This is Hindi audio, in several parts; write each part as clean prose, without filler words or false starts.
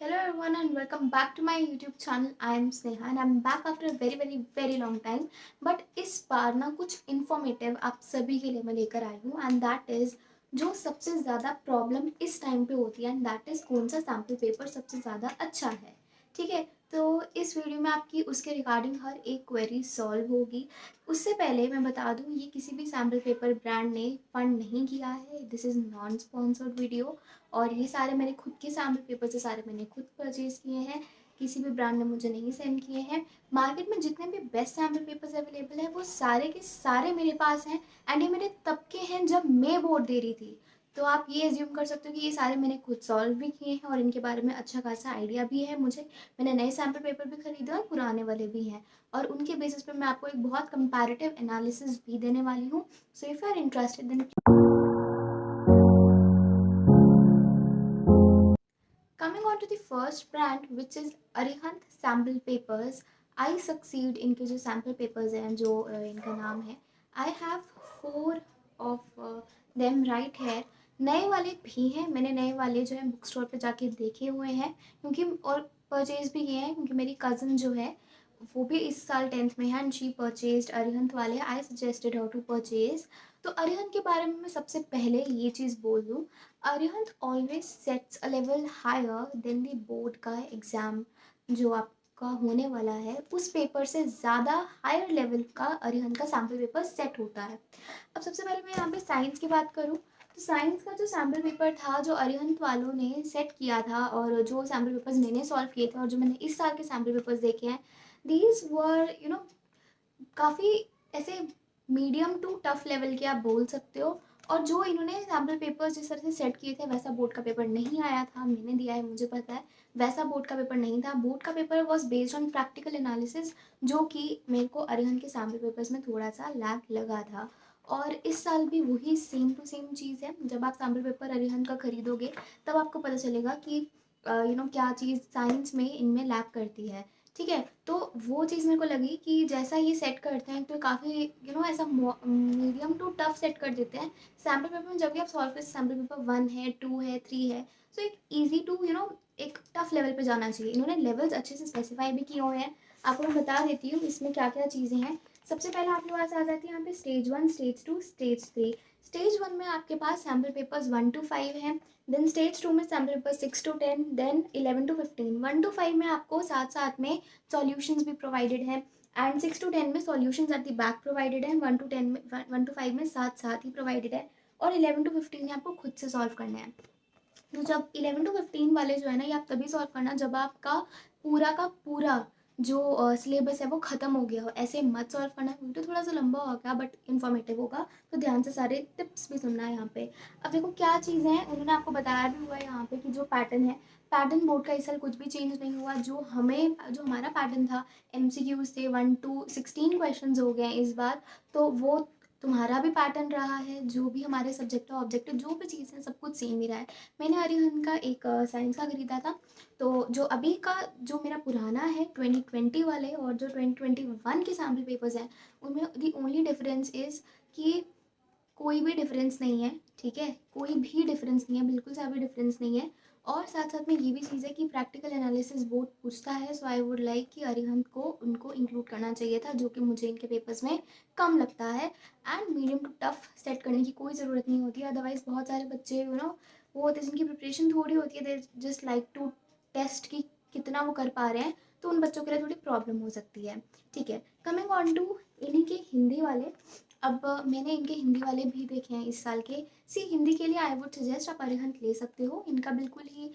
Hello everyone and welcome back to my YouTube channel. I am Sneha and I'm back after a very long time. But इस बार ना कुछ informative आप सभी के लिए मैं लेकर आई हूँ and that is जो सबसे ज़्यादा प्रॉब्लम इस टाइम पे होती है and that is कौन सा सैम्पल पेपर सबसे ज़्यादा अच्छा है। ठीक है, तो इस वीडियो में आपकी उसके रिगार्डिंग हर एक क्वेरी सॉल्व होगी। उससे पहले मैं बता दूँ ये किसी भी सैम्पल पेपर ब्रांड ने फंड नहीं किया है। This is non sponsored video और ये सारे मेरे खुद के सैम्पल पेपर से सारे मैंने खुद परचेज़ किए हैं, किसी भी ब्रांड ने मुझे नहीं सेंड किए हैं। मार्केट में जितने भी बेस्ट सैम्पल पेपर्स अवेलेबल हैं वो सारे के सारे मेरे पास हैं एंड ये मेरे तब के हैं जब मैं बोर्ड दे रही थी। तो आप ये एज्यूम कर सकते हो कि ये सारे मैंने खुद सॉल्व भी किए हैं और इनके बारे में अच्छा खासा आइडिया भी है मुझे। मैंने नए सैम्पल पेपर भी खरीदे और पुराने वाले भी हैं और उनके बेसिस पे मैं आपको एक बहुत कंपैरेटिव एनालिसिस भी देने वाली हूँ। So if you are interested then coming on to the first brand which is Arihant sample papers. I succeed इनके जो सैम्पल पेपर्स हैं जो इनका नाम है, I have 4 of them right here. नए वाले भी हैं, मैंने नए वाले जो है बुक स्टोर पे जाके देखे हुए हैं क्योंकि और परचेज़ भी किए हैं क्योंकि मेरी कज़न जो है वो भी इस साल 10th में है एंड शी परचेज्ड अरिहंत वाले। I suggested her to purchase. तो अरिहंत के बारे में मैं सबसे पहले ये चीज़ बोल दूँ, Arihant always sets a level higher then the board का एग्ज़ाम जो आपका होने वाला है उस पेपर से ज़्यादा हायर लेवल का अरिहंत का सैम्पल पेपर सेट होता है। अब सबसे पहले मैं यहाँ पे साइंस की बात करूँ तो साइंस का जो सैम्पल पेपर था जो अरिहंत वालों ने सेट किया था और जो सैम्पल पेपर्स मैंने सॉल्व किए थे और जो मैंने इस साल के सैम्पल पेपर्स देखे हैं, दीज वर काफ़ी ऐसे मीडियम टू टफ लेवल के आप बोल सकते हो। और जो इन्होंने सैम्पल पेपर्स जिस तरह से सेट किए थे वैसा बोर्ड का पेपर नहीं आया था, मैंने दिया है मुझे पता है। वैसा बोर्ड का पेपर नहीं था, बोर्ड का paper was based on practical analysis जो कि मेरे को अरिहंत के सैम्पल पेपर्स में थोड़ा सा लैग लगा था। और इस साल भी वही सेम टू सेम चीज़ है। जब आप सैम्पल पेपर अरिहंत का खरीदोगे तब आपको पता चलेगा कि क्या चीज़ साइंस में इनमें लैग करती है। ठीक है, तो वो चीज़ मेरे को लगी कि जैसा ये सेट करते हैं तो काफ़ी ऐसा मीडियम टू टफ सेट कर देते हैं। सैम्पल पेपर में जब भी आप सॉल्व करते हैं सैम्पल पेपर 1 है, 2 है, 3 है, सो एक ईजी टू एक टफ लेवल पे जाना चाहिए। इन्होंने लेवल्स अच्छे से स्पेसिफाई भी किए हुए हैं। आपको मैं बता देती हूँ इसमें क्या क्या चीज़ें हैं। सबसे पहले आपके पास आ जाती है यहाँ पे स्टेज 1, स्टेज 2, स्टेज 3। स्टेज 1 में आपके पास सैम्पल पेपर्स 1 to 5 हैं। देन स्टेज 2 में sample paper 6 to 10, then 11 to 15। 1 to 5 में आपको साथ साथ में सॉल्यूशंस भी प्रोवाइडेड हैं एंड 6 to 10 में solutions at the back provided है। 1 to 5 में साथ साथ ही प्रोवाइडेड है और 11 to 15 में आपको खुद से सॉल्व करना है। तो जब 11 to 15 वाले जो है ना ये आप तभी सॉल्व करना जब आपका पूरा का पूरा जो सिलेबस है वो ख़त्म हो गया हो। ऐसे मत सॉल्व करना, वीडियो थोड़ा सा लंबा होगा बट इन्फॉर्मेटिव होगा, तो ध्यान से सारे टिप्स भी सुनना है यहाँ पे। अब देखो क्या चीज़ें हैं, उन्होंने आपको बताया भी हुआ है यहाँ पे कि जो पैटर्न है, पैटर्न बोर्ड का इस साल कुछ भी चेंज नहीं हुआ। जो हमारा पैटर्न था, MCQs थे 1 to 16 क्वेश्चन हो गए हैं इस बार। तो वो तुम्हारा भी पैटर्न रहा है, जो भी हमारे सब्जेक्ट ऑब्जेक्टिव जो भी चीज़ है सब कुछ सेम ही रहा है। मैंने अरिहंत का एक साइंस का खरीदा था, तो जो अभी का जो मेरा पुराना है 2020 वाले और जो 2021 के सैम्पल पेपर्स हैं उनमें दी ओनली डिफरेंस इज़ कि कोई भी डिफरेंस नहीं है। ठीक है, कोई भी डिफरेंस नहीं है, बिल्कुल सा भी डिफरेंस नहीं है। और साथ साथ में ये भी चीज़ है कि प्रैक्टिकल एनालिसिस बोर्ड पूछता है, सो आई वुड लाइक कि अरिहंत को उनको इंक्लूड करना चाहिए था जो कि मुझे इनके पेपर्स में कम लगता है। And medium to tough set करने की कोई ज़रूरत नहीं होती, अदरवाइज़ बहुत सारे बच्चे वो होते हैं जिनकी प्रिपरेशन थोड़ी होती है, they just like to test की कितना वो कर पा रहे हैं, तो उन बच्चों के लिए थोड़ी प्रॉब्लम हो सकती है। ठीक है, कमिंग ऑन टू इन्हीं के हिंदी वाले। अब मैंने इनके हिंदी वाले भी देखे हैं इस साल के। हिंदी के लिए आई वुड सजेस्ट आप अरिहंत ले सकते हो। इनका बिल्कुल ही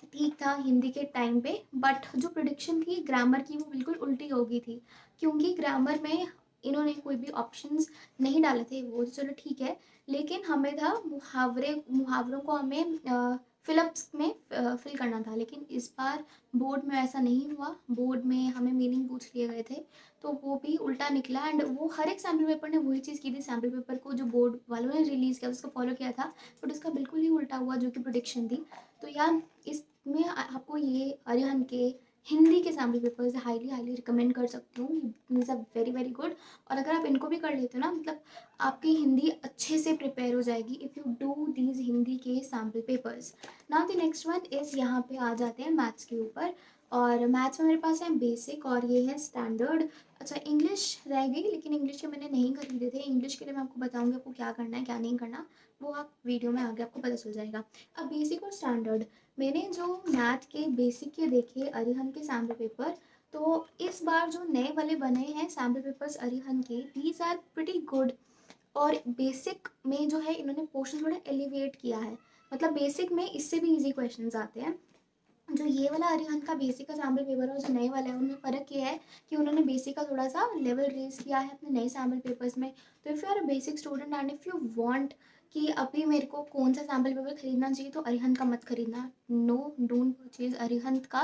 ठीक था हिंदी के टाइम पे, बट जो प्रिडिक्शन थी ग्रामर की वो बिल्कुल उल्टी हो गई थी क्योंकि ग्रामर में इन्होंने कोई भी ऑप्शंस नहीं डाले थे। वो तो चलो ठीक है, लेकिन हमें था मुहावरों को हमें फिलअप्स में फिल करना था, लेकिन इस बार बोर्ड में ऐसा नहीं हुआ। बोर्ड में हमें मीनिंग पूछ लिए गए थे, तो वो भी उल्टा निकला एंड वो हर एक सैम्पल पेपर ने वही चीज़ की थी। सैम्पल पेपर को जो बोर्ड वालों ने रिलीज़ किया उसको फॉलो किया था, बट उसका बिल्कुल ही उल्टा हुआ जो कि प्रोडिक्शन थी। तो यार इसमें आपको ये अरिहंत के हिंदी के sample papers highly highly recommend कर सकती हूँ, these are very very good. और अगर आप इनको भी कर लेते हो ना, मतलब आपकी हिंदी अच्छे से प्रिपेयर हो जाएगी if you do these Hindi के sample papers. Now the next one is, यहाँ पे आ जाते हैं मैथ्स के ऊपर। और मैथ्स में मेरे पास है बेसिक और ये है स्टैंडर्ड। अच्छा, इंग्लिश रह गई, लेकिन इंग्लिश के मैंने नहीं खरीदे थे। इंग्लिश के लिए मैं आपको बताऊंगी आपको क्या करना है क्या नहीं करना, वो आप वीडियो में आगे आपको पता चल जाएगा। अब बेसिक और स्टैंडर्ड, मैंने जो मैथ के बेसिक के देखे अरिहंत के सैम्पल पेपर, तो इस बार जो नए वाले बने हैं सैम्पल पेपर्स अरिहंत के, दीज आर प्रिटी गुड। और बेसिक में जो है इन्होंने पोर्शन थोड़ा एलिवेट किया है, मतलब बेसिक में इससे भी इजी क्वेश्चंस आते हैं। जो ये वाला अरिहंत का बेसिक का सैम्पल पेपर है और जो नए वाला है, उनमें फ़र्क ये है कि उन्होंने बेसिक का थोड़ा सा लेवल रेज किया है अपने नए सैम्पल पेपर्स में। तो if you are a basic student and if you want कि अभी मेरे को कौन सा सैम्पल पेपर खरीदना चाहिए, तो अरिहंत का मत खरीदना। नो, डोंट परचेज अरिहंत का,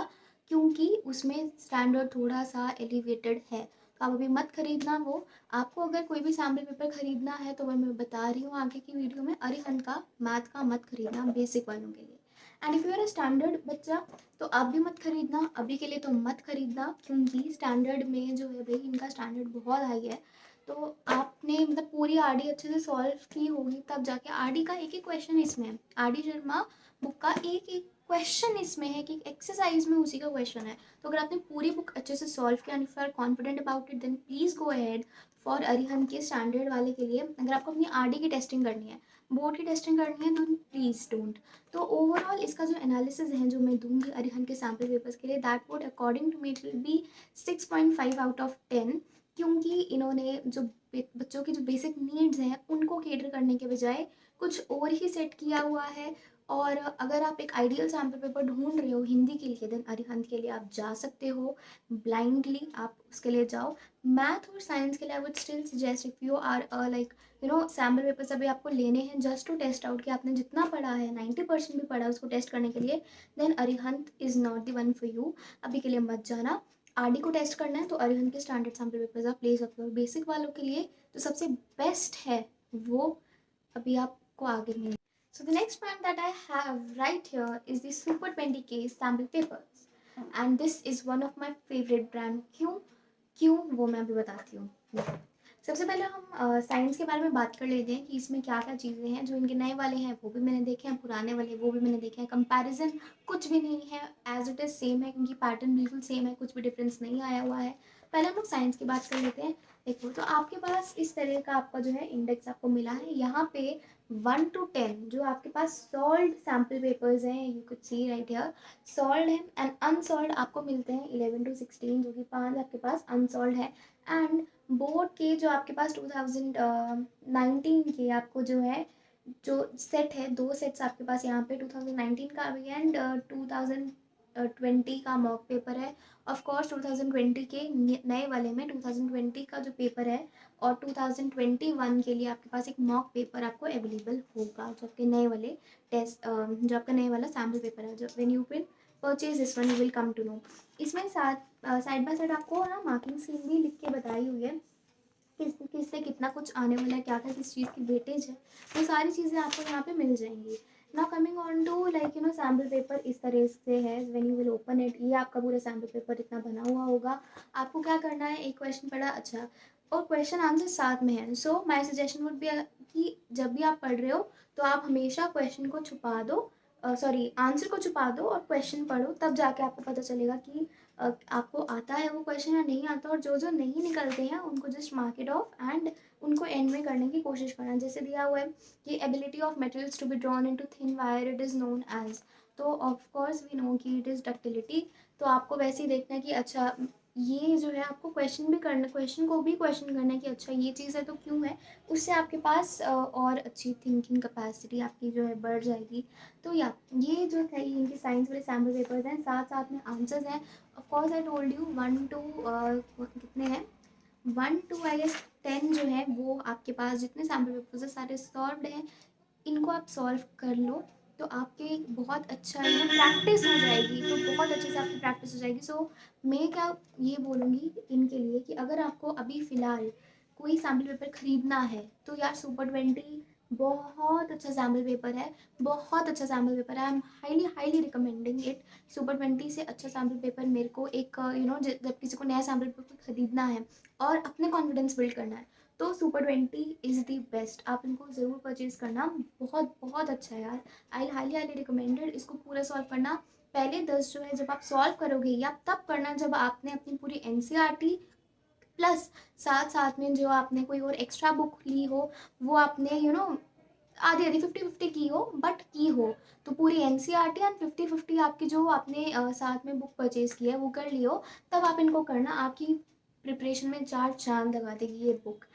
क्योंकि उसमें स्टैंडर्ड थोड़ा सा एलिवेटेड है, तो आप अभी मत खरीदना वो। आपको अगर कोई भी सैम्पल पेपर खरीदना है तो मैं बता रही हूँ आगे की वीडियो में, अरिहंत का मैथ का मत खरीदना बेसिक वालों के लिए। And if you are a standard बच्चा तो आप भी मत खरीदना, अभी के लिए तो मत खरीदना, क्योंकि स्टैंडर्ड में जो है भाई इनका स्टैंडर्ड बहुत हाई है। तो आपने मतलब पूरी आरडी अच्छे से सॉल्व की होगी तब जाके, आरडी का एक एक क्वेश्चन इसमें है, आरडी शर्मा बुक का एक एक क्वेश्चन इसमें है कि एक्सरसाइज में उसी का क्वेश्चन है। तो अगर आपने पूरी बुक अच्छे से सॉल्व किया and if you are confident about it, then please go ahead for Arihant के स्टैंडर्ड वाले के लिए। अगर आपको अपनी आरडी की टेस्टिंग करनी है, बोर्ड की टेस्टिंग करनी है, तो प्लीज़ डोंट। तो ओवरऑल इसका जो एनालिसिस है जो मैं दूंगी अरिहंत के सैम्पल पेपर्स के लिए, that would according to me it will be 6.5 out of 10, क्योंकि इन्होंने जो बच्चों की जो बेसिक नीड्स हैं उनको केटर करने के बजाय कुछ और ही सेट किया हुआ है। और अगर आप एक आइडियल सैम्पल पेपर ढूंढ रहे हो हिंदी के लिए, देन अरिहंत के लिए आप जा सकते हो, ब्लाइंडली आप उसके लिए जाओ। मैथ और साइंस के लिए I would still suggest, if you are like sample papers अभी आपको लेने हैं जस्ट टू टेस्ट आउट कि आपने जितना पढ़ा है 90% भी पढ़ा है उसको टेस्ट करने के लिए, then Arihant is not the one for you. अभी के लिए मत जाना। आरडी को टेस्ट करना है तो अरिहंत के स्टैंडर्ड सैम्पल पेपर्स आप ले सकते हो। बेसिक वालों के लिए जो सबसे बेस्ट है वो अभी आपको आगे मिलेगा। So the next brand that I have right here is the Super 20K sample papers, and this is one of my favorite brand। क्यों क्यों वो मैं अभी बताती हूँ। सबसे पहले हम साइंस के बारे में बात कर लेते हैं कि इसमें क्या क्या चीज़ें हैं। जो इनके नए वाले हैं वो भी मैंने देखे हैं, पुराने वाले वो भी मैंने देखे हैं। कंपैरिजन कुछ भी नहीं है, एज इट इज़ सेम है, क्योंकि पैटर्न बिल्कुल सेम है, कुछ भी डिफरेंस नहीं आया हुआ है। पहले हम लोग साइंस की बात कर लेते हैं। देखो, तो आपके पास इस तरह का आपका जो है इंडेक्स आपको मिला है। यहाँ पे 1 to 10 जो आपके पास सॉल्व्ड सैम्पल पेपर्स हैं, you could see right here, solved है एंड अनसॉल्व्ड आपको मिलते हैं 11 to 16, जो कि 5 आपके पास अनसॉल्व्ड है। एंड बोर्ड के जो आपके पास 2019 के आपको जो है जो सेट है, दो सेट्स आपके पास यहाँ पे 2019 का भी है एंड 2020 का मॉक पेपर है। ऑफ कोर्स 2020 के नए वाले में 2020 का जो पेपर है और 2021 के लिए आपके पास एक मॉक पेपर आपको अवेलेबल होगा, जो आपके नए वाले टेस्ट जो आपका नए वाला सैम्पल पेपर है, जो when you will purchase this one you will come to know. इसमें साइड बाय साइड आपको ना मार्किंग स्कीम भी लिख के बताई हुई है, किससे कितना कुछ आने वाला है, क्या क्या किस चीज़ की वेटेज है, वो सारी चीज़ें आपको यहाँ पे मिल जाएंगी। Now coming on to like sample paper इस तरह से है, when you will open it, ये आपका पूरा सैम्पल पेपर इतना बना हुआ होगा। आपको क्या करना है, एक क्वेश्चन पढ़ा, अच्छा, और क्वेश्चन आंसर साथ में है। सो माई सजेशन वुड बी कि जब भी आप पढ़ रहे हो तो आप हमेशा क्वेश्चन को छुपा दो, सॉरी आंसर को छुपा दो और क्वेश्चन पढ़ो, तब जाके आपको पता चलेगा कि आपको आता है वो क्वेश्चन या नहीं आता। और जो जो नहीं निकलते हैं उनको just mark it of and उनको एंड में करने की कोशिश करना। जैसे दिया हुआ है कि ability of materials to be drawn into thin wire it is known as, तो ऑफ कोर्स वी नो कि इट इज़ डक्टिलिटी। तो आपको वैसे ही देखना है कि अच्छा ये जो है आपको क्वेश्चन भी करना, क्वेश्चन को भी क्वेश्चन करना है कि अच्छा ये चीज़ है तो क्यों है। उससे आपके पास और अच्छी थिंकिंग कैपेसिटी आपकी जो है बढ़ जाएगी। तो या ये जो है इनके साइंस वाले सैम्पल पेपर्स हैं, साथ साथ में आंसर्स हैं। Of course I told you 1 to कितने हैं, 1 to आई गेस 10 जो है वो आपके पास जितने सैम्पल पेपर्स हैं सारे सॉल्व्ड हैं। इनको आप सॉल्व कर लो तो आपके बहुत अच्छा प्रैक्टिस हो जाएगी, तो बहुत अच्छे से आपकी प्रैक्टिस हो जाएगी। सो मैं क्या ये बोलूँगी इनके लिए कि अगर आपको अभी फ़िलहाल कोई सैम्पल पेपर ख़रीदना है तो यार सुपर 20 बहुत अच्छा सैम्पल पेपर है, बहुत अच्छा सैम्पल पेपर है। I am highly highly recommending it. Super 20 से अच्छा सैम्पल पेपर मेरे को एक जब किसी को नया सैम्पल पेपर खरीदना है और अपने कॉन्फिडेंस बिल्ड करना है, तो सुपर 20 इज़ द बेस्ट। आप इनको ज़रूर परचेज़ करना, बहुत बहुत अच्छा है यार। आई हाईली हाईली रिकमेंडेड इसको पूरा सॉल्व करना। पहले 10 जो है जब आप सॉल्व करोगे, या तब करना जब आपने अपनी पूरी एनसीईआरटी प्लस साथ साथ में जो आपने कोई और एक्स्ट्रा बुक ली हो, वो आपने आधी आधी 50-50 की हो, बट की हो। तो पूरी एनसीईआरटी एंड 50-50 आपकी जो आपने साथ में बुक परचेज की है वो कर ली हो, तब आप इनको करना। आपकी प्रिपरेशन में चार चांद लगा देगी ये बुक।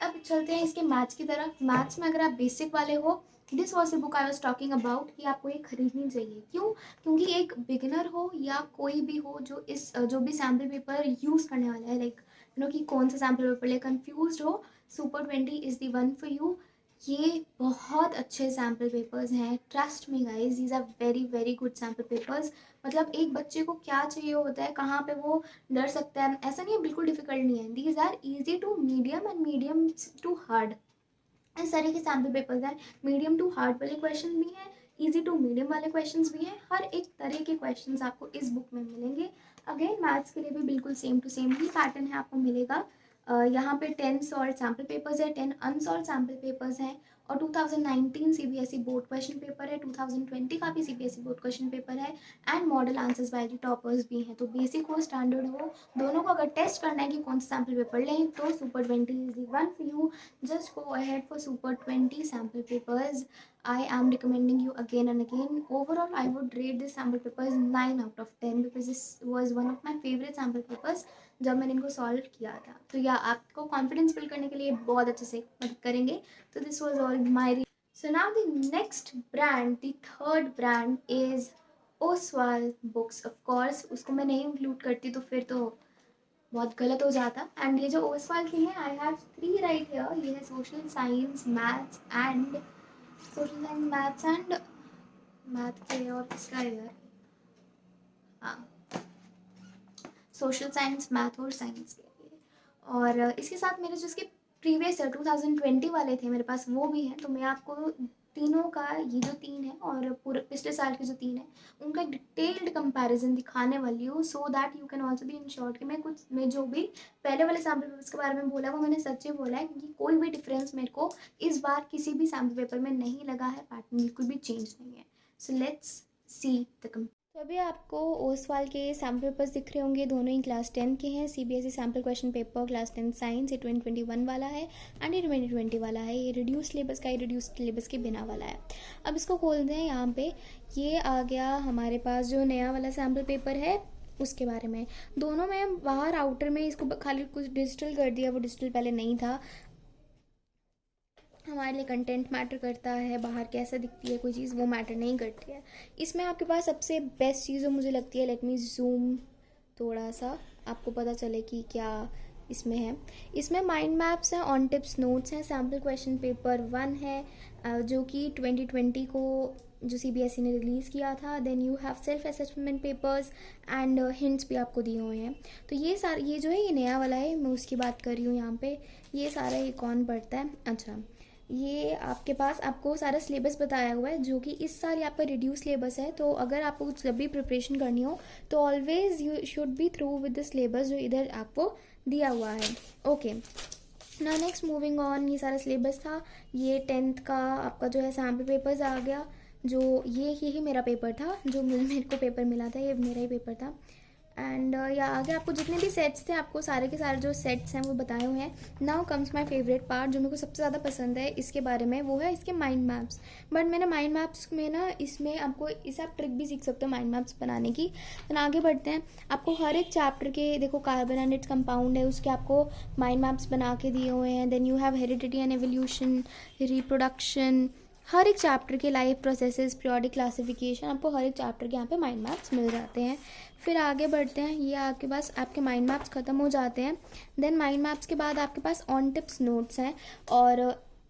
अब चलते हैं इसके मैथ्स की तरफ। मैथ्स में अगर आप बेसिक वाले हो, this was the book I was talking about कि आपको ये खरीदनी चाहिए। क्यों? क्योंकि एक बिगिनर हो या कोई भी हो जो भी सैम्पल पेपर यूज़ करने वाला है, लाइक कि कौन सा सैम्पल पेपर ले, कन्फ्यूज हो, super 20 is the one for you. ये बहुत अच्छे सैम्पल पेपर्स हैं, trust me guys, these are very very good sample papers. मतलब एक बच्चे को क्या चाहिए होता है, कहाँ पे वो डर सकता है, ऐसा नहीं है, बिल्कुल डिफिकल्ट नहीं है। These are easy to medium and medium to hard, इस तरह के सैम्पल पेपर्स हैं। मीडियम टू हार्ड वाले क्वेश्चन भी हैं, इजी टू मीडियम वाले क्वेश्चंस भी हैं। हर एक तरह के क्वेश्चंस आपको इस बुक में मिलेंगे। अगेन मैथ्स के लिए भी बिल्कुल सेम टू सेम ही पैटर्न है, आपको मिलेगा। यहाँ पे 10 सॉल्व सैम्पल पेपर्स है, 10 अनसॉल्व सैम्पल पेपर्स हैं, और 2019 सीबीएसई बोर्ड क्वेश्चन पेपर है, 2020 का भी सीबीएसई बोर्ड क्वेश्चन पेपर है, and model answers by the toppers भी हैं। तो बेसिक हो, स्टैंडर्ड हो, दोनों को अगर टेस्ट करना है कि कौन सा सैम्पल पेपर लें, तो super 20 is the one for you. Just go ahead for Super 20 sample papers. I am recommending you again and again. Overall, I would rate this sample papers 9 out of 10 because this was one of my favorite sample papers जब मैंने इनको सॉल्व किया था। तो या आपको कॉन्फिडेंस बिल्ड करने के लिए बहुत अच्छे से मदद करेंगे। तो this was all my. So now the next brand, the third brand is Oswald Books. Of course, उसको मैं नहीं इंक्लूड करती तो फिर तो बहुत गलत हो जाता। एंड ये जो ओसवाल की है, आई हैव 3 राइट हियर। ये है social science, maths and social science, maths and math के और किसका है यार, हाँ, सोशल साइंस, मैथ और साइंस के लिए। और इसके साथ मेरे जो इसके प्रीवियस 2020 वाले थे मेरे पास, वो भी हैं। तो मैं आपको तीनों का, ये जो 3 है और पूरे पिछले साल के जो 3 है, उनका डिटेल्ड कंपैरिजन दिखाने वाली हूँ, so that you can also be in short कि मैं जो भी पहले वाले सैम्पल पेपर्स के बारे में बोला वो मैंने सच्चे बोला है, क्योंकि कोई भी डिफरेंस मेरे को इस बार किसी भी सैम्पल पेपर में नहीं लगा है, पैटर्न बिल्कुल भी चेंज नहीं है। So let's see the. तो अभी आपको ओसवाल के सैम्पल पेपर्स दिख रहे होंगे, दोनों ही क्लास 10 के हैं। CBSE sample question paper class 10 science, ये 2021 वाला है, एंड ये 2020 वाला है। ये रिड्यूस सिलेबस का, ये रिड्यूस सिलेबस के बिना वाला है। अब इसको खोलते हैं। यहाँ पे ये आ गया हमारे पास जो नया वाला सैम्पल पेपर है, उसके बारे में। दोनों में बाहर आउटर में इसको खाली कुछ डिजिटल कर दिया, वो डिजिटल पहले नहीं था। हमारे लिए कंटेंट मैटर करता है, बाहर कैसा दिखती है कोई चीज़, वो मैटर नहीं करती है। इसमें आपके पास सबसे बेस्ट चीज़ जो मुझे लगती है, लेट मी जूम थोड़ा सा, आपको पता चले कि क्या इसमें है। इसमें माइंड मैप्स हैं, ऑन टिप्स नोट्स हैं, सैम्पल क्वेश्चन पेपर 1 है, जो कि 2020 को जो सीबीएसई ने रिलीज़ किया था। Then you have self assessment papers and hints भी आपको दिए हुए हैं। तो ये सारा, ये जो है ये नया वाला है, मैं उसकी बात कर रही हूँ यहाँ पे। ये सारा ये कौन पढ़ता है, अच्छा, ये आपके पास आपको सारा सिलेबस बताया हुआ है, जो कि इस साल ये आपका रिड्यूस सिलेबस है। तो अगर आपको जब भी प्रिपरेशन करनी हो, तो always you should be through with the syllabus जो इधर आपको दिया हुआ है। ओके, ना नेक्स्ट मूविंग ऑन, ये सारा सिलेबस था। ये 10th का आपका जो है सैम्पल पेपर्स आ गया, जो ये ही मेरा पेपर था, जो मेरे को पेपर मिला था, ये मेरा ही पेपर था। एंड या आगे आपको जितने भी सेट्स थे, आपको सारे के सारे जो सेट्स हैं वो बताए हुए हैं। Now comes my favourite part, जो मेरे को सबसे ज़्यादा पसंद है इसके बारे में, वो है इसके माइंड मैप्स। बट मैंने माइंड मैप्स में ना, इसमें आपको इसे आप ट्रिक भी सीख सकते हो माइंड मैप्स बनाने की। तो आगे बढ़ते हैं। आपको हर एक चैप्टर के, देखो कार्बन एंड इट्स कंपाउंड है, उसके आपको माइंड मैप्स बना के दिए हुए हैं। Then you have heredity and evolution, reproduction, हर एक चैप्टर के लाइफ प्रोसेसेस, पीरियोडिक क्लासिफिकेशन, आपको हर एक चैप्टर के यहाँ पे माइंड मैप्स मिल जाते हैं। फिर आगे बढ़ते हैं। ये आपके पास आपके माइंड मैप्स ख़त्म हो जाते हैं। देन माइंड मैप्स के बाद आपके पास ऑन टिप्स नोट्स हैं, और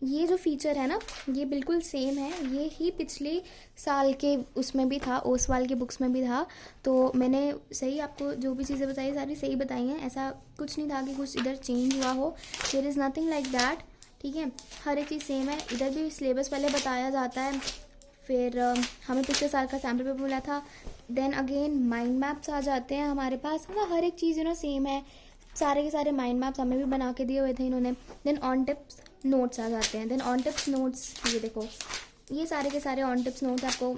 ये जो फीचर है ना, ये बिल्कुल सेम है, ये ही पिछले साल के उसमें भी था, ओसवाल के बुक्स में भी था। तो मैंने सही आपको जो भी चीज़ें बताई सारी सही बताई हैं, ऐसा कुछ नहीं था कि कुछ इधर चेंज हुआ हो। There is nothing like that, ठीक है, हर एक चीज़ सेम है। इधर भी सिलेबस पहले बताया जाता है, फिर हमें पिछले साल का सैम्पल पेपर मिला था, देन अगेन माइंड मैप्स आ जाते हैं हमारे पास, मतलब हर एक चीज़ सेम है। सारे के सारे माइंड मैप्स हमें भी बना के दिए हुए थे इन्होंने। देन ऑन टिप्स नोट्स आ जाते हैं। देन ऑन टिप्स नोट्स, ये देखो, ये सारे के सारे ऑन टिप्स नोट्स आपको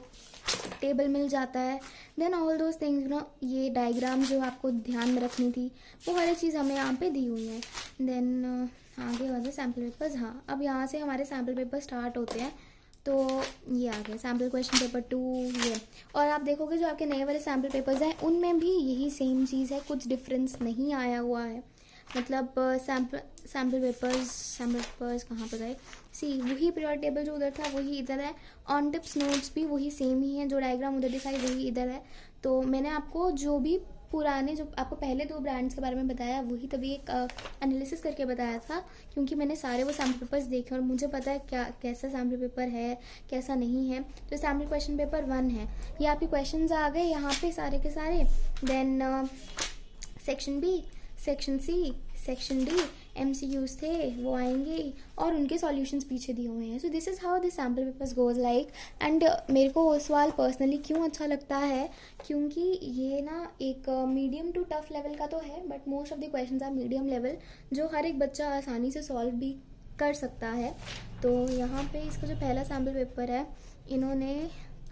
टेबल मिल जाता है। देन ऑल दोज थिंग्स ये डायग्राम जो आपको ध्यान में रखनी थी, वो हर एक चीज़ हमें यहाँ पे दी हुई है। देन आगे वाले सैम्पल पेपर्स, हाँ अब यहाँ से हमारे सैम्पल पेपर स्टार्ट होते हैं। तो ये आ गया सैम्पल क्वेश्चन पेपर 2 ये। और आप देखोगे जो आपके नए वाले सैम्पल पेपर्स हैं उनमें भी यही सेम चीज़ है, कुछ डिफरेंस नहीं आया हुआ है। मतलब सैम्पल पेपर्स कहाँ पर गए, सी वही पीरियड टेबल जो उधर था वही इधर है। ऑन टिप्स नोट्स भी वही सेम ही है, जो डायग्राम उधर दिखाई वही इधर है। तो मैंने आपको जो भी पुराने, जो आपको पहले 2 ब्रांड्स के बारे में बताया, वही तभी एक एनालिसिस करके बताया था, क्योंकि मैंने सारे वो सैम्पल पेपर्स देखे और मुझे पता है क्या कैसा सैम्पल पेपर है कैसा नहीं है। तो सैम्पल क्वेश्चन पेपर 1 है, ये आपके क्वेश्चंस आ गए यहाँ पे सारे के सारे। Then section B, section C, section D, MCQs थे वो आएंगे और उनके सॉल्यूशंस पीछे दिए हुए हैं। So this is how this sample papers goes like. And मेरे को वो सवाल पर्सनली क्यों अच्छा लगता है, क्योंकि ये ना एक मीडियम टू टफ लेवल का तो है, but most of the questions are medium level, जो हर एक बच्चा आसानी से सॉल्व भी कर सकता है। तो यहाँ पे इसका जो पहला सैम्पल पेपर है इन्होंने,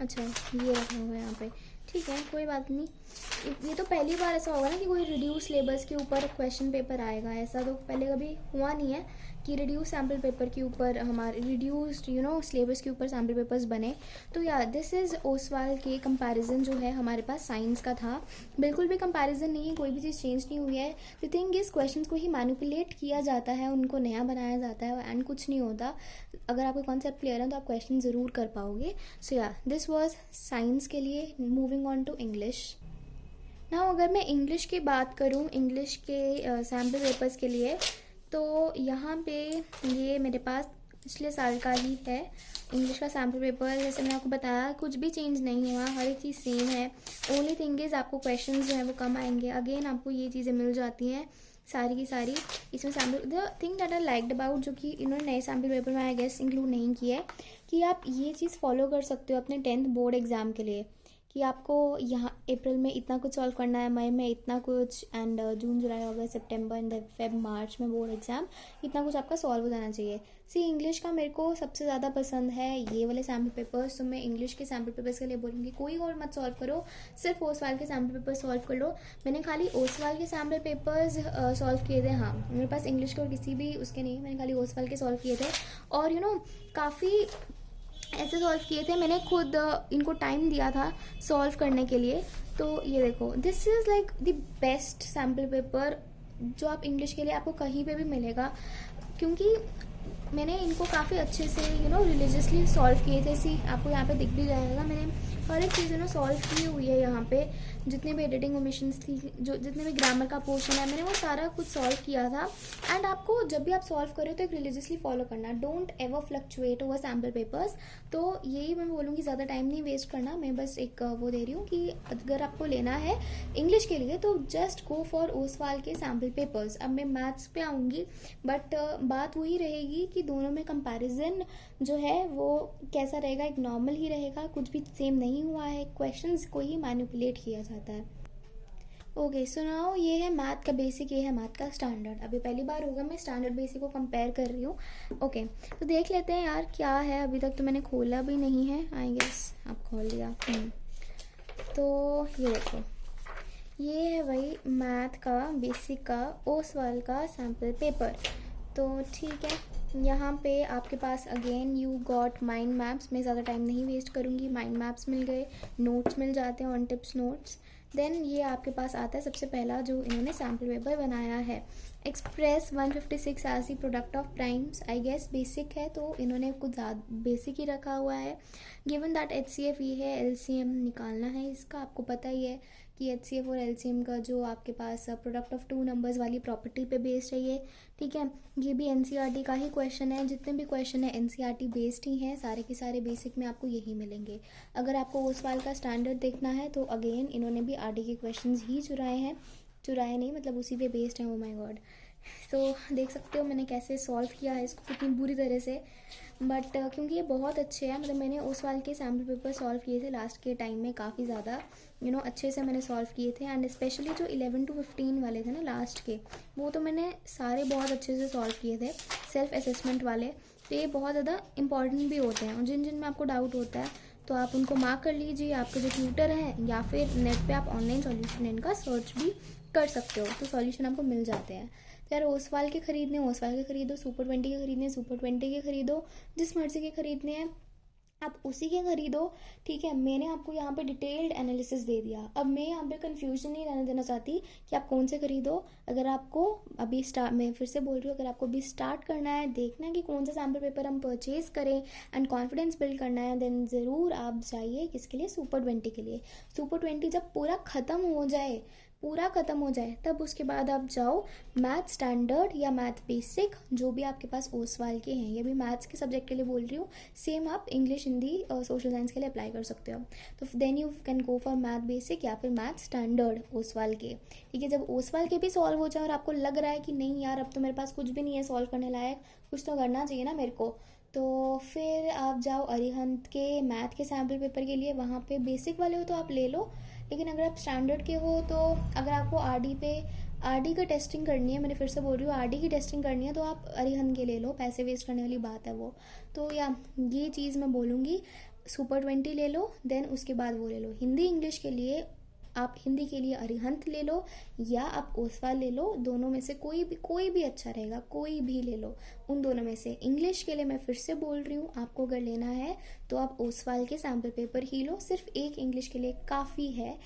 अच्छा ये रखा हुआ है यहाँ पे, ठीक है कोई बात नहीं। ये तो पहली बार ऐसा होगा ना कि कोई रिड्यूस सिलेबस के ऊपर क्वेश्चन पेपर आएगा, ऐसा तो पहले कभी हुआ नहीं है कि रिड्यूस सैम्पल पेपर के ऊपर हमारे रिड्यूस्ड सिलेबस के ऊपर सैम्पल पेपर्स बने। तो या दिस इज़ ओसवाल के कंपैरिजन जो है हमारे पास साइंस का था, बिल्कुल भी कंपैरिजन नहीं है, कोई भी चीज़ चेंज नहीं हुई है। द थिंग इज क्वेश्चंस को ही मैनिपुलेट किया जाता है, उनको नया बनाया जाता है एंड कुछ नहीं होता। अगर आपको कॉन्सेप्ट क्लियर है तो आप क्वेश्चन ज़रूर कर पाओगे। सो या दिस वॉज साइंस के लिए। मूविंग ऑन टू इंग्लिश ना, अगर मैं इंग्लिश की बात करूँ, इंग्लिश के सैम्पल पेपर्स के लिए, तो यहाँ पे ये मेरे पास पिछले साल का ही है इंग्लिश का सैम्पल पेपर। जैसे मैंने आपको बताया कुछ भी चेंज नहीं हुआ, हर एक चीज़ सेम है। ओनली थिंग इज़ आपको क्वेश्चंस जो है वो कम आएंगे। अगेन आपको ये चीज़ें मिल जाती हैं सारी की सारी इसमें। Sample the thing that I liked about, जो कि इन्होंने नए सैम्पल पेपर में आई गेस इंक्लूड नहीं किया है, कि आप ये चीज़ फॉलो कर सकते हो अपने 10th बोर्ड एग्ज़ाम के लिए, कि आपको यहाँ अप्रैल में इतना कुछ सॉल्व करना है, मई में इतना कुछ, and June July August September and Feb March में बोर्ड एग्जाम, इतना कुछ आपका सॉल्व हो जाना चाहिए। सी इंग्लिश का मेरे को सबसे ज़्यादा पसंद है ये वाले सैम्पल पेपर्स, तो मैं इंग्लिश के सैम्पल पेपर्स के लिए बोलूँगी कोई और मत सॉल्व करो, सिर्फ ओसवाल के सैम्पल पेपर सॉल्व कर लो। मैंने खाली ओसवाल के सैम्पल पेपर्स सॉल्व किए थे, हाँ मेरे पास इंग्लिश के और किसी भी उसके नहीं, मैंने खाली ओसवाल के सॉल्व किए थे। और काफ़ी ऐसे सॉल्व किए थे, मैंने खुद इनको टाइम दिया था सॉल्व करने के लिए। तो ये देखो, this is like the best sample paper जो आप इंग्लिश के लिए आपको कहीं पे भी मिलेगा, क्योंकि मैंने इनको काफ़ी अच्छे से रिलीजियसली सॉल्व किए थे। सी आपको यहाँ पे दिख भी जाएगा, मैंने हर एक चीज़ सॉल्व की हुई है यहाँ पे। जितने भी एडिटिंग ओमिशंस थी, जो जितने भी ग्रामर का पोर्शन है, मैंने वो सारा कुछ सॉल्व किया था। एंड आपको जब भी आप सॉल्व करो तो एक रिलीजियसली फॉलो करना, don't ever fluctuate over sample papers. तो यही मैं बोलूँगी, ज़्यादा टाइम नहीं वेस्ट करना। मैं बस एक वो दे रही हूँ कि अगर आपको लेना है इंग्लिश के लिए तो जस्ट गो फॉर ओसवाल के सैम्पल पेपर्स। अब मैं मैथ्स पे आऊँगी, बट बात वही रहेगी कि दोनों में कंपैरिजन जो है वो कैसा रहेगा, एक नॉर्मल ही रहेगा, कुछ भी सेम नहीं हुआ है, क्वेश्चंस को ही मैनिपुलेट किया जाता है। ओके सो नाउ ये है मैथ का बेसिक, ये है मैथ का स्टैंडर्ड। अभी पहली बार होगा मैं स्टैंडर्ड बेसिक को कंपेयर कर रही हूँ। ओके तो देख लेते हैं यार क्या है। अभी तक तो मैंने खोला भी नहीं है, आई गेस आप खोल लिया। तो ये देखो, ये है वही मैथ का बेसिक का ओसवाल का सैम्पल पेपर। तो ठीक है, यहाँ पे आपके पास again you got mind maps. मैं ज़्यादा टाइम नहीं वेस्ट करूँगी, माइंड मैप्स मिल गए, नोट्स मिल जाते हैं, ऑन टिप्स नोट्स। देन ये आपके पास आता है सबसे पहला जो इन्होंने सैम्पल पेपर बनाया है, express 156 as the product of primes. I guess basic है तो इन्होंने कुछ ज़्यादा बेसिक ही रखा हुआ है। गिवन दैट HCF ये है, LCM निकालना है इसका, आपको पता ही है कि HCF और LCM का जो आपके पास प्रोडक्ट ऑफ 2 नंबर्स वाली प्रॉपर्टी पे बेस्ड है ये, ठीक है। ये भी NCERT का ही क्वेश्चन है, जितने भी क्वेश्चन है NCERT बेस्ड ही हैं, सारे के सारे बेसिक में आपको यही मिलेंगे। अगर आपको ओसवाल का स्टैंडर्ड देखना है तो अगेन इन्होंने भी RD के क्वेश्चन ही चुराए हैं, चुराए नहीं मतलब उसी पे बेस्ड हैं, ओ माय गॉड तो देख सकते हो मैंने कैसे सॉल्व किया है इसको, कितनी बुरी तरह से। बट क्योंकि ये बहुत अच्छे हैं, मतलब मैंने उस वाल के सैम्पल पेपर सॉल्व किए थे लास्ट के टाइम में काफ़ी ज़्यादा अच्छे से मैंने सॉल्व किए थे। एंड स्पेशली जो 11 to 15 वाले थे ना लास्ट के, वो तो मैंने सारे बहुत अच्छे से सॉल्व किए थे, सेल्फ असेसमेंट वाले। तो ये बहुत ज़्यादा इंपॉर्टेंट भी होते हैं, और जिन जिन में आपको डाउट होता है तो आप उनको मार्क कर लीजिए, आपके जो ट्यूटर हैं, या फिर नेट पे आप ऑनलाइन सॉल्यूशन इनका सर्च भी कर सकते हो, तो सॉल्यूशन आपको मिल जाते हैं। तो यार ओसवाल के खरीदने ओसवाल के खरीदो, सुपर 20 के खरीदने सुपर 20 के खरीदो, जिस मर्जी के खरीदने हैं आप उसी के खरीदो। ठीक है, मैंने आपको यहाँ पे डिटेल्ड एनालिसिस दे दिया। अब मैं यहाँ पे कंफ्यूजन नहीं रहने देना चाहती कि आप कौन से खरीदो। अगर आपको अभी मैं फिर से बोल रही हूँ, अगर आपको अभी स्टार्ट करना है, देखना है कि कौन सा सैम्पल पेपर हम परचेज करें एंड कॉन्फिडेंस बिल्ड करना है, देन ज़रूर आप जाइए किसके लिए, सुपर 20 के लिए। सुपर 20 जब पूरा ख़त्म हो जाए तब उसके बाद आप जाओ मैथ स्टैंडर्ड या मैथ बेसिक, जो भी आपके पास ओसवाल के हैं। ये भी मैथ्स के सब्जेक्ट के लिए बोल रही हूँ, सेम आप इंग्लिश, हिंदी और सोशल साइंस के लिए अप्लाई कर सकते हो। तो then you can go for math basic या फिर मैथ स्टैंडर्ड ओसवाल के। ठीक है, जब ओसवाल के भी सॉल्व हो जाए और आपको लग रहा है कि नहीं यार अब तो मेरे पास कुछ भी नहीं है सॉल्व करने लायक, कुछ तो करना चाहिए ना मेरे को, तो फिर आप जाओ अरिहंत के मैथ के सैम्पल पेपर के लिए। वहाँ पे बेसिक वाले हो तो आप ले लो, लेकिन अगर आप स्टैंडर्ड के हो तो अगर आपको आरडी का टेस्टिंग करनी है, मैंने फिर से बोल रही हूँ आरडी की टेस्टिंग करनी है, तो आप अरिहंत के ले लो, पैसे वेस्ट करने वाली बात है वो। तो या ये चीज़ मैं बोलूँगी, सुपर 20 ले लो, देन उसके बाद वो ले लो। हिंदी इंग्लिश के लिए आप हिंदी के लिए अरिहंत ले लो या आप ओसवाल ले लो, दोनों में से कोई भी अच्छा रहेगा, कोई भी ले लो उन दोनों में से। इंग्लिश के लिए मैं फिर से बोल रही हूँ, आपको अगर लेना है तो आप ओसवाल के सैम्पल पेपर ही लो, सिर्फ एक इंग्लिश के लिए काफ़ी है।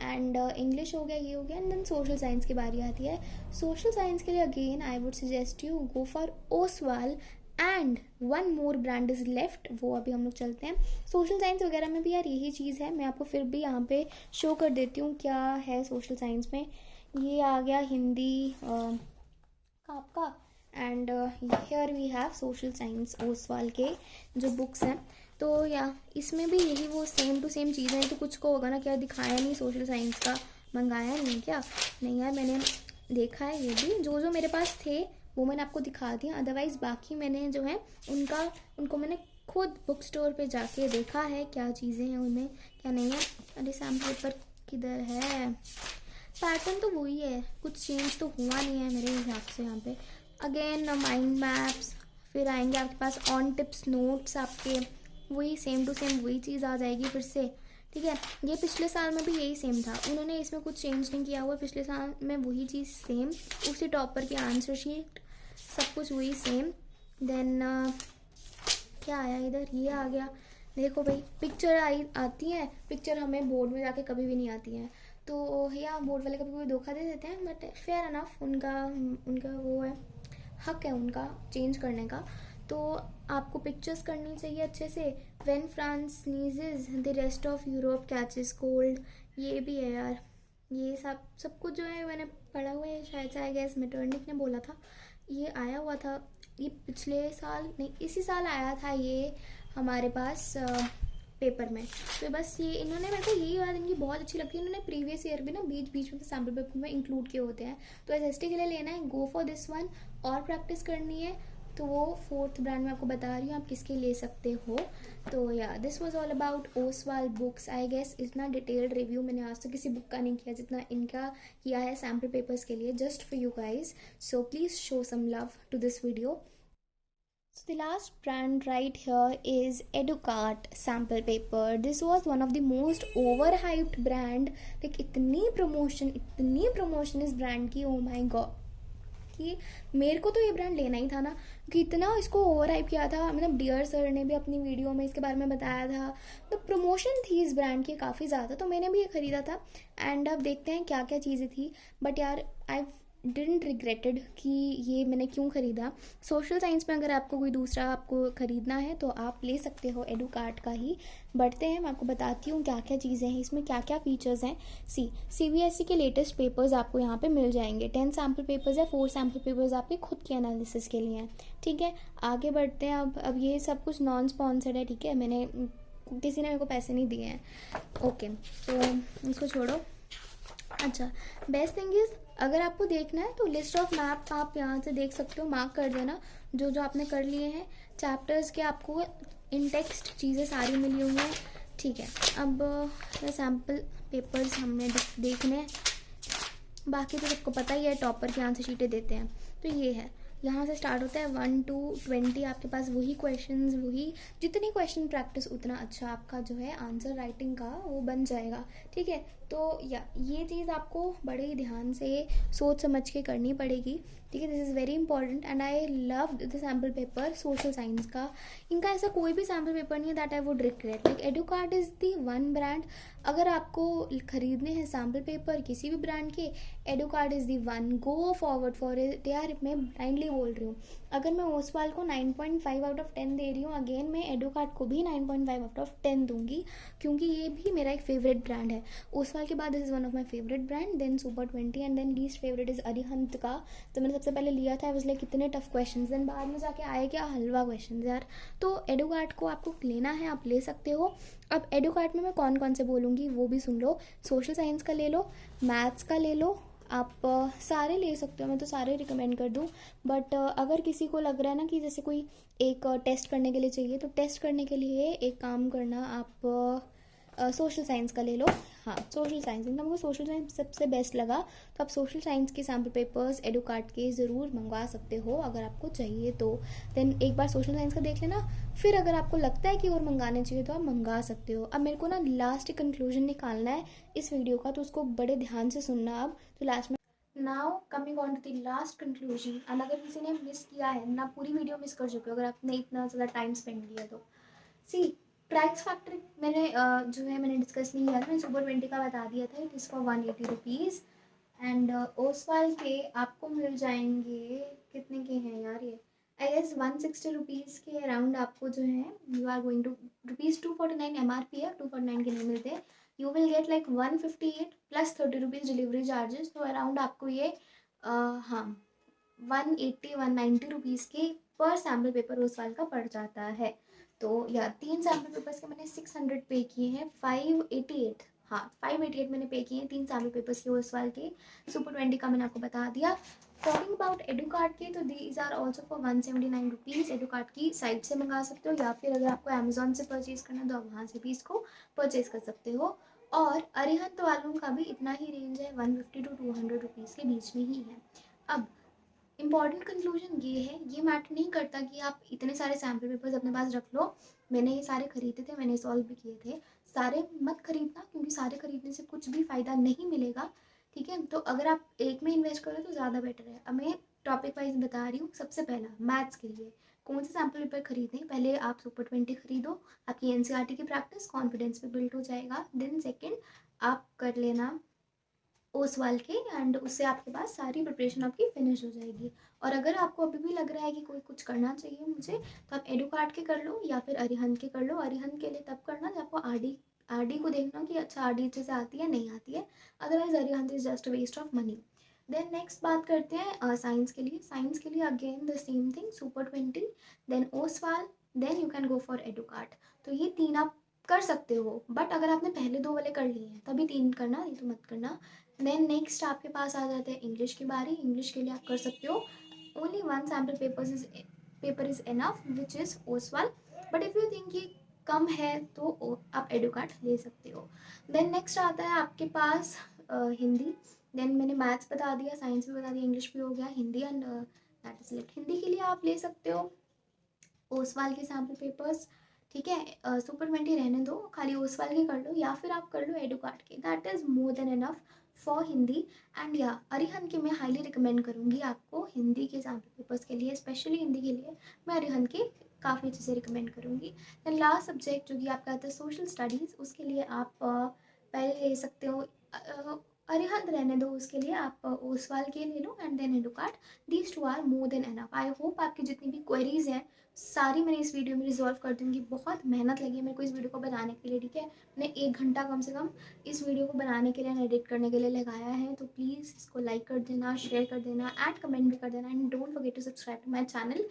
एंड इंग्लिश हो गया, ये हो गया, एंड देन सोशल साइंस की बारी आती है। सोशल साइंस के लिए again I would suggest you go for Oswal and one more brand is left, वो अभी हम लोग चलते हैं। सोशल साइंस वगैरह में भी यार यही चीज़ है, मैं आपको फिर भी यहाँ पे शो कर देती हूँ क्या है सोशल साइंस में। ये आ गया हिंदी का आपका, and here we have social science Oswal के जो बुक्स हैं। तो या इसमें भी यही वो सेम टू सेम चीज़ें हैं। तो कुछ को होगा ना क्या दिखाया नहीं सोशल साइंस का, मंगाया नहीं क्या? नहीं यार, मैंने देखा है, ये भी जो जो मेरे पास थे वो मैंने आपको दिखा दिया। अदरवाइज़ बाकी मैंने जो है उनको मैंने खुद बुक स्टोर पे जाके देखा है क्या चीज़ें हैं उनमें, क्या नहीं है। अरे सैम्पल पेपर किधर है? पैटर्न तो वही है, कुछ चेंज तो हुआ नहीं है मेरे हिसाब से। यहाँ पे अगेन माइंड मैप्स, फिर आएंगे आपके पास ऑन टिप्स नोट्स, आपके वही सेम टू सेम वही चीज़ आ जाएगी फिर से। ठीक है, ये पिछले साल में भी यही सेम था, उन्होंने इसमें कुछ चेंज नहीं किया हुआ। पिछले साल में वही चीज़ सेम, उसी टॉपर की आंसर शीट, सब कुछ वही सेम। देन क्या आया इधर, ये आ गया। देखो भाई पिक्चर आती है, पिक्चर हमें बोर्ड में जाके कभी भी नहीं आती है। तो या बोर्ड वाले कभी कभी धोखा दे देते हैं, बट फेयर अनफ, उनका वो है, हक है उनका चेंज करने का। तो आपको पिक्चर्स करनी चाहिए अच्छे से। When France sneezes the rest of Europe catches cold, ये भी है यार। ये सब कुछ जो है मैंने पढ़ा हुआ है, शायद से आई गेस मेटर्निक ने बोला था, ये आया हुआ था। ये पिछले साल नहीं, इसी साल आया था ये हमारे पास पेपर में। तो बस ये इन्होंने, मेरे को यही बात इनकी बहुत अच्छी लगती है, इन्होंने प्रीवियस ईयर भी ना बीच बीच में सैम्पल पेपर में इंक्लूड किए होते हैं। तो एसएसटी के लिए लेना है, गो फॉर दिस वन। और प्रैक्टिस करनी है तो वो 4th ब्रांड में आपको बता रही हूँ आप किसके ले सकते हो। तो yeah this was all about Oswal books. I guess इतना डिटेल्ड रिव्यू मैंने आज तक किसी बुक का नहीं किया जितना इनका किया है सैम्पल पेपर्स के लिए, just for you guys. So please show some love to this video. So the last brand right here is Educart sample paper. This was one of the most overhyped brand. Like इतनी प्रमोशन इस ब्रांड की, oh my god, कि मेरे को तो ये ब्रांड लेना ही था ना, कि इतना इसको ओवर हाइप किया था। मतलब डियर सर ने भी अपनी वीडियो में इसके बारे में बताया था, तो प्रमोशन थी इस ब्रांड की काफ़ी ज़्यादा, तो मैंने भी ये ख़रीदा था। एंड अब देखते हैं क्या क्या चीज़ें थी, बट यार आई डिडंट रिग्रेटेड कि ये मैंने क्यों ख़रीदा। सोशल साइंस में अगर आपको कोई दूसरा आपको ख़रीदना है तो आप ले सकते हो एडुकार्ट का ही। बढ़ते हैं, मैं आपको बताती हूँ क्या क्या चीज़ें हैं इसमें, क्या क्या फीचर्स हैं। सीबीएसई के लेटेस्ट पेपर्स आपको यहाँ पे मिल जाएंगे। 10 सैम्पल पेपर्स है, 4 सैम्पल पेपर्स आपके खुद के एनालिसिस के लिए हैं। ठीक है, आगे बढ़ते हैं। अब ये सब कुछ नॉन स्पॉन्सर्ड है, ठीक है, किसी ने मेरे को पैसे नहीं दिए हैं। ओके, तो इसको छोड़ो। अच्छा, बेस्ट थिंग इज़ अगर आपको देखना है तो लिस्ट ऑफ मैप आप यहाँ से देख सकते हो, मार्क कर देना जो जो आपने कर लिए हैं चैप्टर्स के, आपको इन टेक्स्ट चीज़ें सारी मिली हुई हैं, ठीक है। अब ये सैम्पल पेपर्स हमने देखने हैं, बाकी तो सबको पता ही है टॉपर के आंसर शीटें देते हैं। तो ये है, यहाँ से स्टार्ट होता है 1 to 20, आपके पास वही क्वेश्चंस, वही जितनी क्वेश्चन प्रैक्टिस उतना अच्छा आपका जो है आंसर राइटिंग का वो बन जाएगा, ठीक है। तो या ये चीज़ आपको बड़े ही ध्यान से सोच समझ के करनी पड़ेगी, ठीक है। This is very important and I love the sample paper social science का। इनका ऐसा कोई भी सैम्पल पेपर नहीं है that I would regret. Like Educart is the one brand, अगर आपको खरीदने हैं सैम्पल पेपर किसी भी ब्रांड के, Educart is the one, go forward for it यार। मैं ब्लाइंडली बोल रही हूँ, अगर मैं ओसवाल को 9.5 आउट ऑफ 10 दे रही हूँ, अगेन मैं एडुकार्ट को भी 9.5 आउट ऑफ 10 दूंगी, क्योंकि ये भी मेरा एक फेवरेट ब्रांड है। ओसवाल के बाद this is one of my favourite brand, then super 20 and then least favourite is Arihant का। तो मैंने सबसे पहले लिया था, उसमें कितने टफ क्वेश्चन, देन बाद में जाके आए क्या हलवा क्वेश्चन यार। तो एडुकार्ट को आपको लेना है, आप ले सकते हो। अब एडुकार्ट में मैं कौन कौन से बोलूँगी वो भी सुन लो। सोशल साइंस का ले लो, मैथ्स का ले लो, आप सारे ले सकते हो, मैं तो सारे रिकमेंड कर दूँ। बट अगर किसी को लग रहा है ना कि जैसे कोई एक टेस्ट करने के लिए चाहिए, तो टेस्ट करने के लिए एक काम करना, आप सोशल साइंस का ले लो। हाँ, सोशल साइंस, इनका मुझे सोशल साइंस सबसे बेस्ट लगा, तो आप सोशल साइंस के सैम्पल पेपर्स एडुकार्ट के ज़रूर मंगवा सकते हो अगर आपको चाहिए तो। देन एक बार सोशल साइंस का देख लेना, फिर अगर आपको लगता है कि और मंगाने चाहिए तो आप मंगा सकते हो। अब मेरे को ना लास्ट कंक्लूजन निकालना है इस वीडियो का, तो उसको बड़े ध्यान से सुनना। अब तो लास्ट में now coming on to the last conclusion, and अगर किसी ने मिस किया है ना, पूरी वीडियो मिस कर चुके हो अगर आपने इतना ज़्यादा टाइम स्पेंड किया तो सी प्राइस फैक्टर मैंने जो है मैंने डिस्कस नहीं किया था, मैंने सुपर 20 का बता दिया था, it is for 180 rupees and Oswal के आपको मिल जाएंगे, कितने के हैं यार ये, आई गेस 160 रुपीज़ के अराउंड आपको जो है, you are going to rupees 249 MRP है, 249 के नहीं मिलते, you will get like 158 plus 30 rupees delivery charges, तो अराउंड आपको ये हाँ 180-190 रुपीज़ के पर सैम्पल पेपर ओसवाल का पड़ जाता है। तो या 3 सैम्पल पेपर्स के मैंने 600 पे किए हैं, 588, हाँ 588 मैंने पे किए हैं 3 सैम्पल पेपर्स के ओसवाल के। सुपर 20 का मैंने आपको बता दिया। टॉकिंग अबाउट एडुकार्ट के, तो these are also for 179 rupees, Educart की साइट से मंगा सकते हो, या फिर अगर आपको अमेजोन से परचेज़ करना है तो आप वहाँ से भी इसको परचेज़ कर सकते हो। और अरिहंत वालों का भी इतना ही रेंज है, 150 to 200 रुपीज़ के बीच में ही है। अब इम्पॉर्टेंट कंक्लूजन ये है, ये मैटर नहीं करता कि आप इतने सारे सैम्पल पेपर्स अपने पास रख लो, मैंने ये सारे खरीदे थे, मैंने सॉल्व भी किए थे, सारे मत खरीदना, क्योंकि सारे खरीदने से कुछ भी फ़ायदा नहीं मिलेगा, ठीक है। तो अगर आप एक में इन्वेस्ट करो तो ज़्यादा बेटर है। अब मैं टॉपिक वाइज बता रही हूँ। सबसे पहला मैथ्स के लिए कौन से सैम्पल पेपर खरीदें, पहले आप सुपर 20 खरीदो, आपकी एनसीईआरटी की प्रैक्टिस कॉन्फिडेंस पे बिल्ड हो जाएगा। देन सेकेंड आप कर लेना ओसवाल के, एंड उससे आपके पास सारी प्रिपरेशन आपकी फिनिश हो जाएगी। और अगर आपको अभी भी लग रहा है कि कोई कुछ करना चाहिए मुझे, तो आप एडुकार्ट के कर लो या फिर अरिहंत के कर लो। अरिहंत के लिए तब करना जब आपको आरडी को देखना कि अच्छा आरडी अच्छे से आती है नहीं आती है, otherwise Arihant is just waste of money. Then next बात करते हैं साइंस के लिए। साइंस के लिए again the same thing, super 20, then Oswal, then you can go for Educart. तो ये 3 आप कर सकते हो, बट अगर आपने पहले 2 वाले कर लिए हैं तभी 3 करना, ये तो मत करना। देन नेक्स्ट आपके पास आ जाते हैं इंग्लिश की बारी। इंग्लिश के लिए आप कर सकते हो only 1 sample paper is enough which is Oswal, but if you think ये कम है तो आप एडुकार्ट ले सकते हो। देन नेक्स्ट आता है आपके पास हिंदी। देन मैंने मैथ्स बता दिया, साइंस भी बता दिया, इंग्लिश भी हो गया, Hindi and that is it. Hindi के लिए आप ले सकते हो ओसवाल के सैम्पल पेपर्स, ठीक है। सुपर 20 रहने दो, खाली ओसवाल के कर लो या फिर आप कर लो एडुकार्ट के, that is more than enough for Hindi. And या अरिहंत के मैं हाईली रिकमेंड करूँगी आपको हिंदी के सैम्पल पेपर्स के लिए, स्पेशली हिंदी के लिए मैं अरिहंत के काफ़ी अच्छे से रिकमेंड करूँगी। देन लास्ट सब्जेक्ट जो कि आपका आता है सोशल स्टडीज़, उसके लिए आप पहले ले सकते हो अरिहंत रहने दो, उसके लिए आप ओसवाल के ले लो and then Educart. These 2 are more than enough. I hope आपकी जितनी भी क्वेरीज हैं सारी मैंने इस वीडियो में रिजॉल्व कर दूंगी। बहुत मेहनत लगी है मेरे को इस वीडियो को बनाने के लिए, ठीक है। मैंने 1 घंटा कम से कम इस वीडियो को बनाने के लिए एंड एडिट करने के लिए लगाया है, तो प्लीज़ इसको लाइक कर देना, शेयर कर देना एंड कमेंट भी कर देना, and don't forget to subscribe to my channel.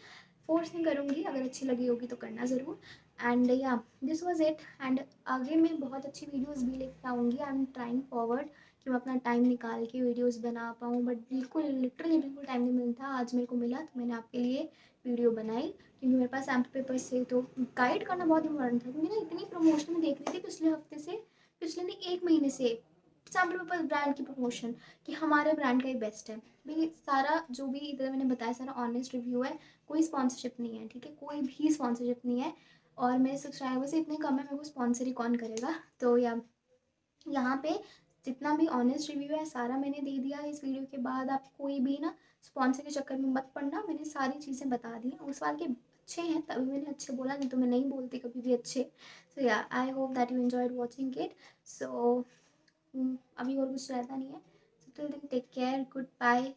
Force नहीं करूँगी, अगर अच्छी लगी होगी तो करना ज़रूर। एंड या दिस वॉज इट, एंड आगे मैं बहुत अच्छी वीडियोज़ भी लेकर आऊँगी। आई एम ट्राइंग फॉरवर्ड कि मैं अपना टाइम निकाल के वीडियोस बना पाऊँ, बट बिल्कुल लिटरली बिल्कुल टाइम नहीं मिलता। आज मेरे को मिला तो मैंने आपके लिए वीडियो बनाई, क्योंकि मेरे पास सैम्पल पेपर्स थे, तो गाइड करना बहुत इंपॉर्टेंट था, क्योंकि ना इतनी प्रमोशन में देख रही थी पिछले हफ्ते से, पिछले नहीं 1 महीने से सैम्पल पेपर ब्रांड की प्रमोशन, कि हमारे ब्रांड का ही बेस्ट है। भाई सारा जो भी इधर मैंने बताया सारा ऑनेस्ट रिव्यू है, कोई स्पॉन्सरशिप नहीं है, ठीक है, कोई भी स्पॉन्सरशिप नहीं है। और मेरे सब्सक्राइबर्स इतने कम है, मेरे को स्पॉन्सर ही कौन करेगा। तो यहाँ पे जितना भी ऑनेस्ट रिव्यू है सारा मैंने दे दिया। इस वीडियो के बाद आप कोई भी ना स्पॉन्सर के चक्कर में मत पड़ना, मैंने सारी चीज़ें बता दी हैं। उस वाल के अच्छे हैं तभी मैंने अच्छे बोला, नहीं तो मैं नहीं बोलती कभी भी अच्छे। So yeah I hope that you enjoyed watching it. So अभी और कुछ रहता नहीं है। So till then take care, good bye.